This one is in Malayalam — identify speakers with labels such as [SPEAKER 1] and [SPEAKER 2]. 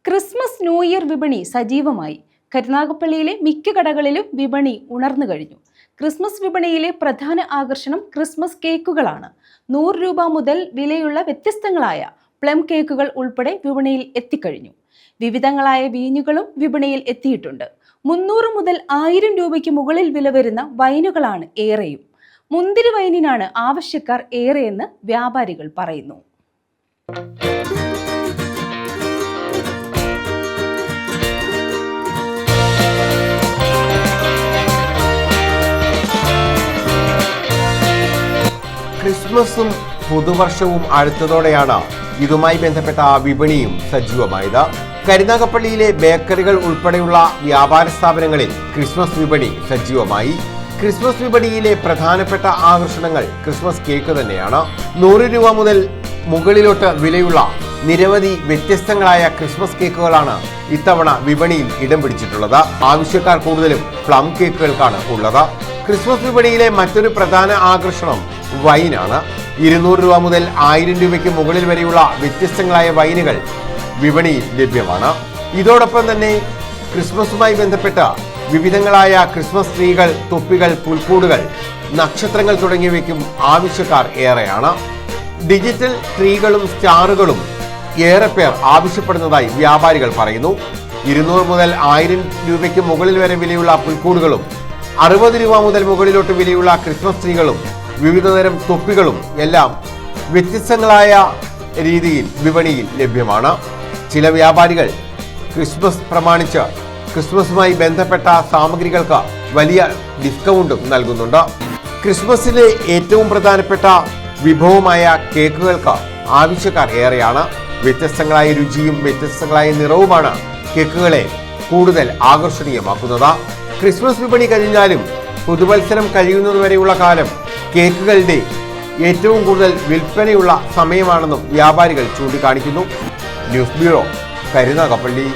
[SPEAKER 1] ക്രിസ്മസ് ന്യൂ ഇയർ വിപണി സജീവമായി. കരുനാഗപ്പള്ളിയിലെ മിക്ക കടകളിലും വിപണി ഉണർന്നു കഴിഞ്ഞു. ക്രിസ്മസ് വിപണിയിലെ പ്രധാന ആകർഷണം ക്രിസ്മസ് കേക്കുകളാണ്. 100 രൂപ മുതൽ വിലയുള്ള വ്യത്യസ്തങ്ങളായ പ്ലം കേക്കുകൾ ഉൾപ്പെടെ വിപണിയിൽ എത്തിക്കഴിഞ്ഞു. വിവിധങ്ങളായ വീഞ്ഞുകളും വിപണിയിൽ എത്തിയിട്ടുണ്ട്. 300 മുതൽ 1000 രൂപയ്ക്ക് മുകളിൽ വില വരുന്ന വൈനുകളാണ് ഏറെയും. മുന്തിരി വൈനിനാണ് ആവശ്യക്കാർ ഏറെയെന്ന് വ്യാപാരികൾ പറയുന്നു.
[SPEAKER 2] ക്രിസ്മസും പുതുവർഷവും അടുത്തതോടെയാണ് ഇതുമായി ബന്ധപ്പെട്ട വിപണിയും സജീവമായത്. കരുനാഗപ്പള്ളിയിലെ ബേക്കറികൾ ഉൾപ്പെടെയുള്ള വ്യാപാര സ്ഥാപനങ്ങളിൽ ക്രിസ്മസ് വിപണി സജീവമായി. ക്രിസ്മസ് വിപണിയിലെ പ്രധാനപ്പെട്ട ആകർഷണങ്ങൾ ക്രിസ്മസ് കേക്ക് തന്നെയാണ്. 100 രൂപ മുതൽ മുകളിലോട്ട് വിലയുള്ള നിരവധി വ്യത്യസ്തങ്ങളായ ക്രിസ്മസ് കേക്കുകളാണ് ഇത്തവണ വിപണിയിൽ ഇടം പിടിച്ചിട്ടുള്ളത്. ആവശ്യക്കാർ കൂടുതലും പ്ലം കേക്കുകൾക്കാണ് ഉള്ളത്. ക്രിസ്മസ് വിപണിയിലെ മറ്റൊരു പ്രധാന ആകർഷണം വൈനാണ്. 200 രൂപ മുതൽ 1000 രൂപയ്ക്ക് മുകളിൽ വരെയുള്ള വ്യത്യസ്തങ്ങളായ വൈനുകൾ വിപണിയിൽ ലഭ്യമാണ്. ഇതോടൊപ്പം തന്നെ ക്രിസ്മസുമായി ബന്ധപ്പെട്ട വിവിധങ്ങളായ ക്രിസ്മസ് ട്രീകൾ, തൊപ്പികൾ, പുൽക്കൂടുകൾ, നക്ഷത്രങ്ങൾ തുടങ്ങിയവയ്ക്കും ആവശ്യക്കാർ ഏറെയാണ്. ഡിജിറ്റൽ ട്രീകളും സ്റ്റാറുകളും ഏറെ പേർ ആവശ്യപ്പെടുന്നതായി വ്യാപാരികൾ പറയുന്നു. 200 മുതൽ 1000 രൂപയ്ക്ക് മുകളിൽ വരെ വിലയുള്ള പുൽക്കൂടുകളും 60 രൂപ മുതൽ മുകളിലോട്ട് വിലയുള്ള ക്രിസ്മസ് ട്രീകളും വിവിധതരം തൊപ്പികളും എല്ലാം വ്യത്യസ്തങ്ങളായ രീതിയിൽ വിപണിയിൽ ലഭ്യമാണ്. ചില വ്യാപാരികൾ ക്രിസ്മസ് പ്രമാണിച്ച് ക്രിസ്മസുമായി ബന്ധപ്പെട്ട സാമഗ്രികൾക്ക് വലിയ ഡിസ്കൗണ്ടും നൽകുന്നുണ്ട്. ക്രിസ്മസിലെ ഏറ്റവും പ്രധാനപ്പെട്ട വിഭവമായ കേക്കുകൾക്ക് ആവശ്യക്കാർ ഏറെയാണ്. വ്യത്യസ്തങ്ങളായ രുചിയും വ്യത്യസ്തങ്ങളായ നിറവുമാണ് കേക്കുകളെ കൂടുതൽ ആകർഷണീയമാക്കുന്നത്. ക്രിസ്മസ് വിപണി കഴിഞ്ഞാലും പുതുവത്സരം കഴിയുന്നതുവരെയുള്ള കാലം കേക്കുകളുടെ ഏറ്റവും കൂടുതൽ വിൽപ്പനയുള്ള സമയമാണെന്നും വ്യാപാരികൾ ചൂണ്ടിക്കാണിക്കുന്നു. News bureau, Karunagappally.